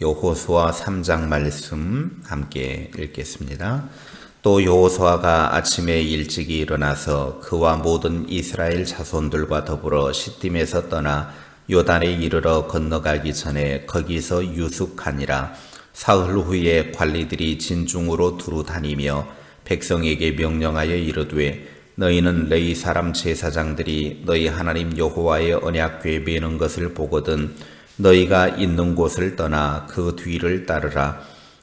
여호수아 3장 말씀 함께 읽겠습니다. 또 여호수아가 아침에 일찍이 일어나서 그와 모든 이스라엘 자손들과 더불어 시딤에서 떠나 요단에 이르러 건너가기 전에 거기서 유숙하니라. 사흘 후에 관리들이 진중으로 두루 다니며 백성에게 명령하여 이르되 너희는 레위 사람 제사장들이 너희 하나님 여호와의 언약궤 메는 것을 보거든 너희가 있는 곳을 떠나 그 뒤를 따르라.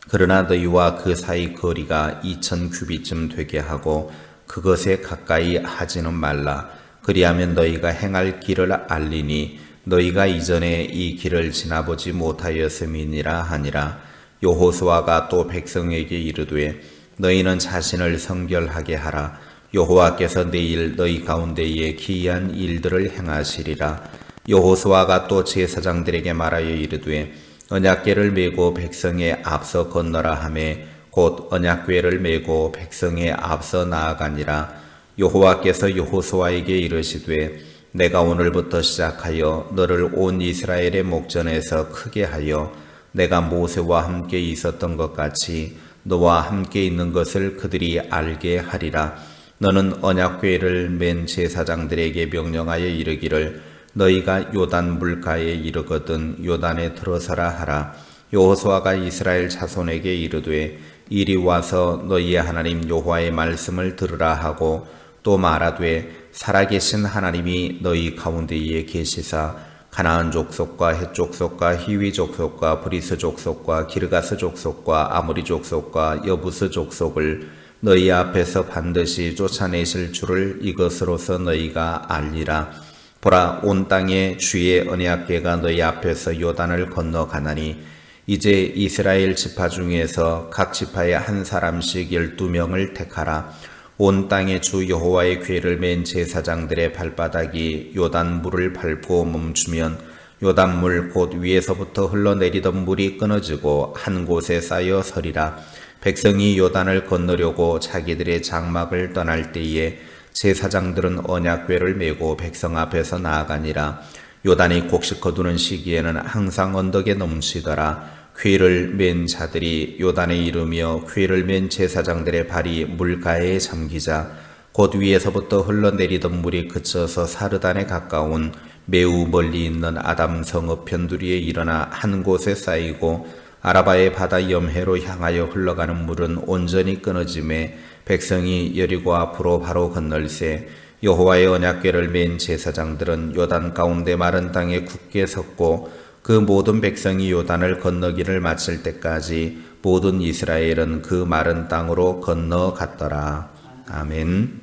그러나 너희와 그 사이 거리가 2000규빗쯤 되게 하고 그것에 가까이 하지는 말라. 그리하면 너희가 행할 길을 알리니 너희가 이전에 이 길을 지나보지 못하였음이니라 하니라. 여호수아가 또 백성에게 이르되 너희는 자신을 성결하게 하라. 여호와께서 내일 너희 가운데에 기이한 일들을 행하시리라. 여호수아가 또 제사장들에게 말하여 이르되 언약궤를 메고 백성에 앞서 건너라 하매 곧 언약궤를 메고 백성에 앞서 나아가니라. 여호와께서 여호수아에게 이르시되 내가 오늘부터 시작하여 너를 온 이스라엘의 목전에서 크게 하여 내가 모세와 함께 있었던 것 같이 너와 함께 있는 것을 그들이 알게 하리라. 너는 언약궤를 맨 제사장들에게 명령하여 이르기를 너희가 요단 물가에 이르거든 요단에 들어서라 하라. 여호수아가 이스라엘 자손에게 이르되 이리 와서 너희의 하나님 여호와의 말씀을 들으라 하고 또 말하되 살아계신 하나님이 너희 가운데에 계시사 가나안 족속과 헷 족속과 히위 족속과 브리스 족속과 기르가스 족속과 아모리 족속과 여부스 족속을 너희 앞에서 반드시 쫓아내실 줄을 이것으로서 너희가 알리라. 보라, 온 땅에 주의 언약궤가 너희 앞에서 요단을 건너가나니 이제 이스라엘 지파 중에서 각 지파에 한 사람씩 12명을 택하라. 온 땅에 주 여호와의 궤를 맨 제사장들의 발바닥이 요단 물을 밟고 멈추면 요단 물 곧 위에서부터 흘러내리던 물이 끊어지고 한 곳에 쌓여 서리라. 백성이 요단을 건너려고 자기들의 장막을 떠날 때에 제사장들은 언약궤를 메고 백성 앞에서 나아가니라. 요단이 곡식 거두는 시기에는 항상 언덕에 넘치더라. 궤를 맨 자들이 요단에 이르며 궤를 맨 제사장들의 발이 물가에 잠기자 곧 위에서부터 흘러내리던 물이 그쳐서 사르단에 가까운 매우 멀리 있는 아담 성읍 변두리에 일어나 한 곳에 쌓이고 아라바의 바다 염해로 향하여 흘러가는 물은 온전히 끊어짐에 백성이 여리고 앞으로 바로 건널세. 여호와의 언약궤를 맨 제사장들은 요단 가운데 마른 땅에 굳게 섰고 그 모든 백성이 요단을 건너기를 마칠 때까지 모든 이스라엘은 그 마른 땅으로 건너갔더라. 아멘.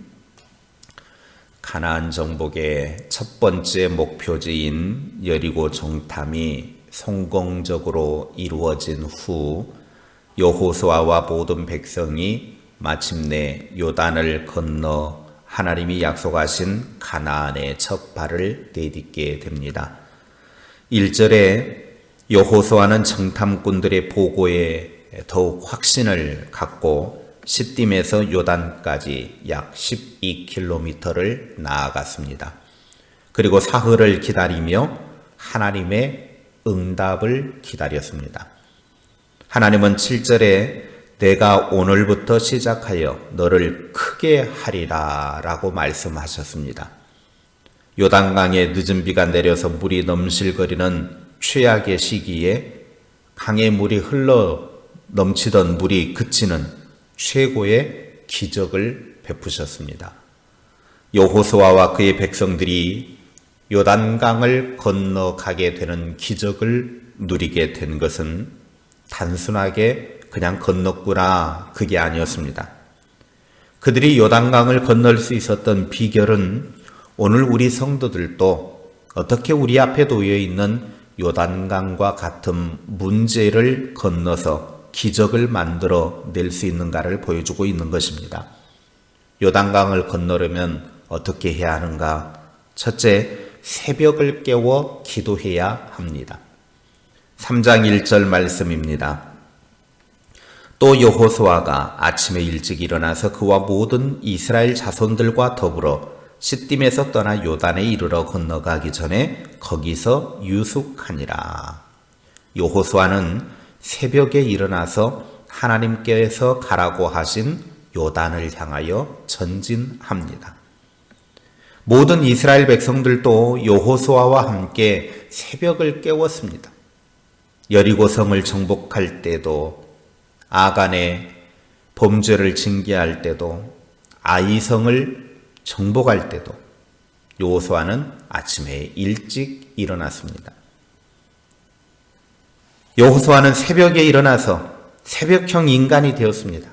가나안 정복의 첫 번째 목표지인 여리고 정탐이 성공적으로 이루어진 후 여호수아와 모든 백성이 마침내 요단을 건너 하나님이 약속하신 가나안의 첫 발을 내딛게 됩니다. 1절에 여호수아는 정탐꾼들의 보고에 더욱 확신을 갖고 시딤에서 요단까지 약 12km를 나아갔습니다. 그리고 사흘을 기다리며 하나님의 응답을 기다렸습니다. 하나님은 7절에 내가 오늘부터 시작하여 너를 크게 하리라 라고 말씀하셨습니다. 요단강에 늦은 비가 내려서 물이 넘실거리는 최악의 시기에 강에 물이 흘러 넘치던 물이 그치는 최고의 기적을 베푸셨습니다. 여호수아와 그의 백성들이 요단강을 건너가게 되는 기적을 누리게 된 것은 단순하게 그냥 건넜구나 그게 아니었습니다. 그들이 요단강을 건널 수 있었던 비결은 오늘 우리 성도들도 어떻게 우리 앞에 놓여 있는 요단강과 같은 문제를 건너서 기적을 만들어 낼 수 있는가를 보여주고 있는 것입니다. 요단강을 건너려면 어떻게 해야 하는가? 첫째, 새벽을 깨워 기도해야 합니다. 3장 1절 말씀입니다. 또 여호수아가 아침에 일찍 일어나서 그와 모든 이스라엘 자손들과 더불어 시딤에서 떠나 요단에 이르러 건너가기 전에 거기서 유숙하니라. 여호수아는 새벽에 일어나서 하나님께서 가라고 하신 요단을 향하여 전진합니다. 모든 이스라엘 백성들도 여호수아와 함께 새벽을 깨웠습니다. 여리고성을 정복할 때도, 아간의 범죄를 징계할 때도, 아이성을 정복할 때도 여호수아는 아침에 일찍 일어났습니다. 여호수아는 새벽에 일어나서 새벽형 인간이 되었습니다.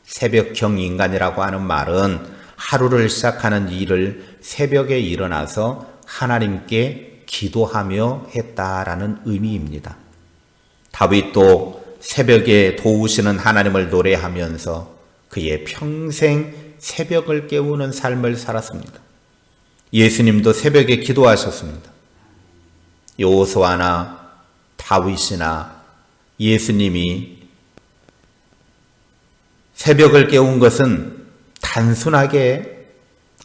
새벽형 인간이라고 하는 말은 하루를 시작하는 일을 새벽에 일어나서 하나님께 기도하며 했다라는 의미입니다. 다윗도 새벽에 도우시는 하나님을 노래하면서 그의 평생 새벽을 깨우는 삶을 살았습니다. 예수님도 새벽에 기도하셨습니다. 여호수아나 다윗이나 예수님이 새벽을 깨운 것은 단순하게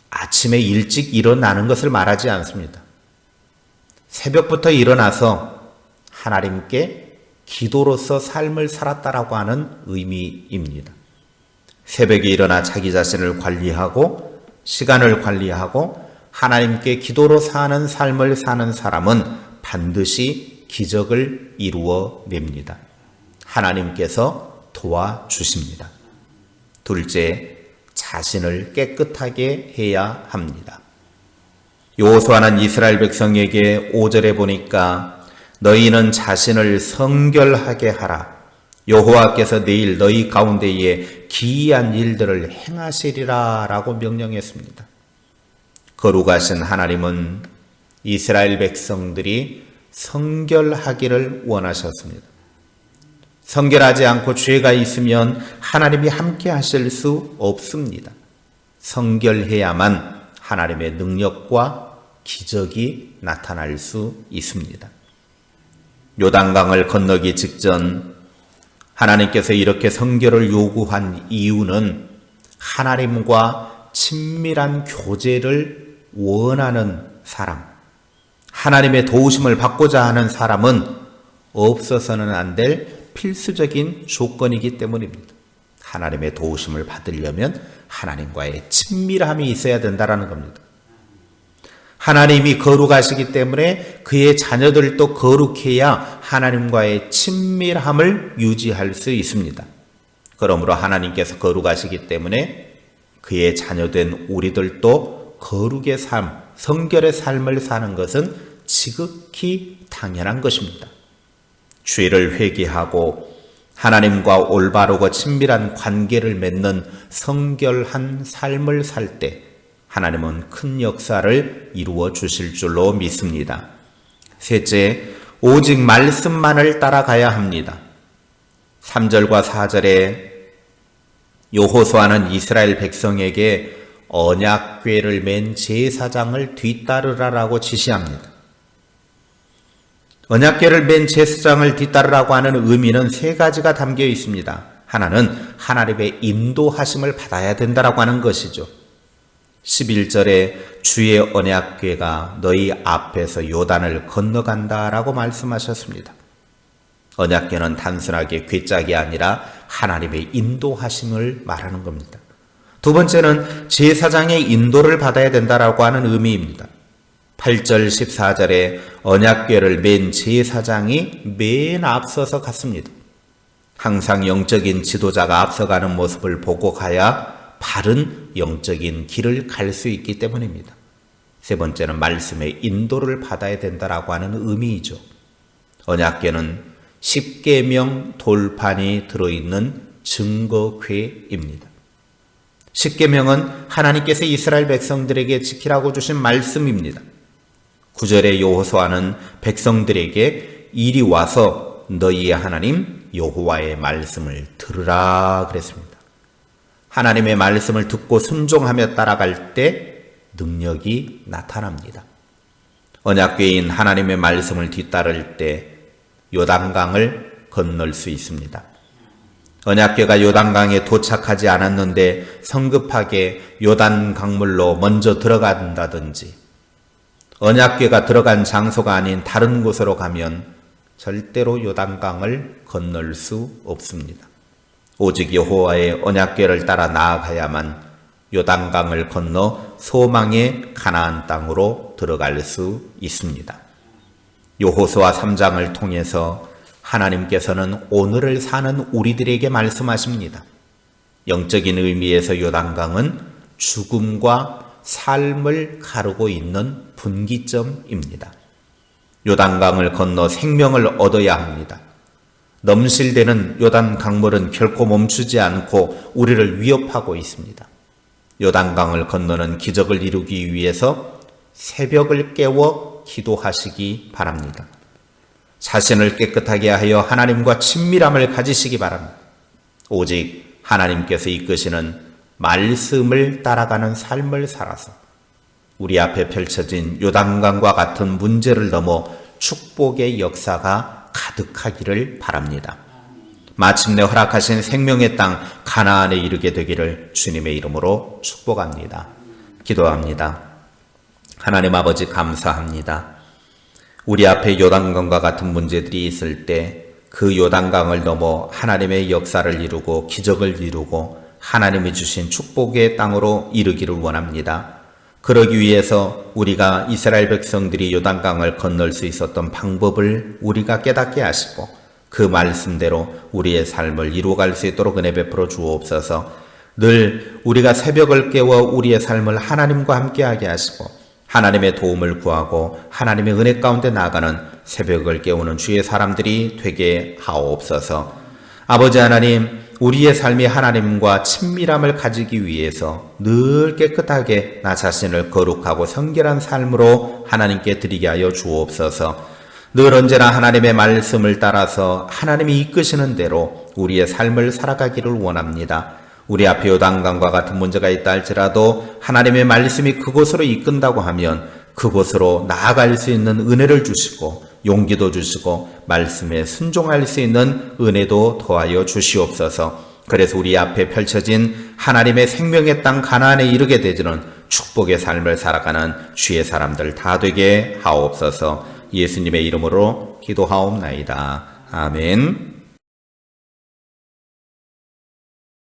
아침에 일찍 일어나는 것을 말하지 않습니다. 새벽부터 일어나서 하나님께 기도로서 삶을 살았다라고 하는 의미입니다. 새벽에 일어나 자기 자신을 관리하고 시간을 관리하고 하나님께 기도로 사는 삶을 사는 사람은 반드시 기적을 이루어냅니다. 하나님께서 도와주십니다. 둘째, 자신을 깨끗하게 해야 합니다. 여호수아는 이스라엘 백성에게 5절에 보니까 너희는 자신을 성결하게 하라. 여호와께서 내일 너희 가운데에 기이한 일들을 행하시리라 라고 명령했습니다. 거룩하신 하나님은 이스라엘 백성들이 성결하기를 원하셨습니다. 성결하지 않고 죄가 있으면 하나님이 함께 하실 수 없습니다. 성결해야만 하나님의 능력과 기적이 나타날 수 있습니다. 요단강을 건너기 직전 하나님께서 이렇게 성결을 요구한 이유는 하나님과 친밀한 교제를 원하는 사람, 하나님의 도우심을 받고자 하는 사람은 없어서는 안 될 필수적인 조건이기 때문입니다. 하나님의 도우심을 받으려면 하나님과의 친밀함이 있어야 된다는 겁니다. 하나님이 거룩하시기 때문에 그의 자녀들도 거룩해야 하나님과의 친밀함을 유지할 수 있습니다. 그러므로 하나님께서 거룩하시기 때문에 그의 자녀된 우리들도 거룩의 삶, 성결의 삶을 사는 것은 지극히 당연한 것입니다. 죄를 회개하고 하나님과 올바르고 친밀한 관계를 맺는 성결한 삶을 살 때 하나님은 큰 역사를 이루어 주실 줄로 믿습니다. 셋째, 오직 말씀만을 따라가야 합니다. 3절과 4절에 여호수아는 이스라엘 백성에게 언약궤를 맨 제사장을 뒤따르라라고 지시합니다. 언약궤를 맨 제사장을 뒤따르라고 하는 의미는 세 가지가 담겨 있습니다. 하나는 하나님의 인도하심을 받아야 된다라고 하는 것이죠. 11절에 주의 언약궤가 너희 앞에서 요단을 건너간다라고 말씀하셨습니다. 언약궤는 단순하게 궤짝이 아니라 하나님의 인도하심을 말하는 겁니다. 두 번째는 제사장의 인도를 받아야 된다라고 하는 의미입니다. 8절 14절에 언약궤를 맨 제사장이 맨 앞서서 갔습니다. 항상 영적인 지도자가 앞서가는 모습을 보고 가야 바른 영적인 길을 갈 수 있기 때문입니다. 세 번째는 말씀의 인도를 받아야 된다라고 하는 의미이죠. 언약궤는 10계명 돌판이 들어있는 증거궤입니다. 10계명은 하나님께서 이스라엘 백성들에게 지키라고 주신 말씀입니다. 9절의 여호수아는 백성들에게 이리 와서 너희의 하나님 여호와의 말씀을 들으라 그랬습니다. 하나님의 말씀을 듣고 순종하며 따라갈 때 능력이 나타납니다. 언약궤인 하나님의 말씀을 뒤따를 때 요단강을 건널 수 있습니다. 언약궤가 요단강에 도착하지 않았는데 성급하게 요단 강물로 먼저 들어간다든지 언약궤가 들어간 장소가 아닌 다른 곳으로 가면 절대로 요단강을 건널 수 없습니다. 오직 여호와의 언약궤를 따라 나아가야만 요단강을 건너 소망의 가나안 땅으로 들어갈 수 있습니다. 여호수아 3장을 통해서 하나님께서는 오늘을 사는 우리들에게 말씀하십니다. 영적인 의미에서 요단강은 죽음과 삶을 가르고 있는 분기점입니다. 요단강을 건너 생명을 얻어야 합니다. 넘실대는 요단 강물은 결코 멈추지 않고 우리를 위협하고 있습니다. 요단강을 건너는 기적을 이루기 위해서 새벽을 깨워 기도하시기 바랍니다. 자신을 깨끗하게 하여 하나님과 친밀함을 가지시기 바랍니다. 오직 하나님께서 이끄시는 말씀을 따라가는 삶을 살아서 우리 앞에 펼쳐진 요단강과 같은 문제를 넘어 축복의 역사가 가득하기를 바랍니다. 마침내 허락하신 생명의 땅 가나안에 이르게 되기를 주님의 이름으로 축복합니다. 기도합니다. 하나님 아버지 감사합니다. 우리 앞에 요단강과 같은 문제들이 있을 때 그 요단강을 넘어 하나님의 역사를 이루고 기적을 이루고 하나님이 주신 축복의 땅으로 이르기를 원합니다. 그러기 위해서 우리가 이스라엘 백성들이 요단강을 건널 수 있었던 방법을 우리가 깨닫게 하시고 그 말씀대로 우리의 삶을 이루어갈 수 있도록 은혜 베풀어 주옵소서. 늘 우리가 새벽을 깨워 우리의 삶을 하나님과 함께하게 하시고 하나님의 도움을 구하고 하나님의 은혜 가운데 나아가는 새벽을 깨우는 주의 사람들이 되게 하옵소서. 아버지 하나님, 우리의 삶이 하나님과 친밀함을 가지기 위해서 늘 깨끗하게 나 자신을 거룩하고 성결한 삶으로 하나님께 드리게 하여 주옵소서. 늘 언제나 하나님의 말씀을 따라서 하나님이 이끄시는 대로 우리의 삶을 살아가기를 원합니다. 우리 앞에 요단강과 같은 문제가 있다 할지라도 하나님의 말씀이 그곳으로 이끈다고 하면 그곳으로 나아갈 수 있는 은혜를 주시고 용기도 주시고 말씀에 순종할 수 있는 은혜도 더하여 주시옵소서. 그래서 우리 앞에 펼쳐진 하나님의 생명의 땅 가나안에 이르게 되지는 축복의 삶을 살아가는 주의 사람들 다 되게 하옵소서. 예수님의 이름으로 기도하옵나이다. 아멘.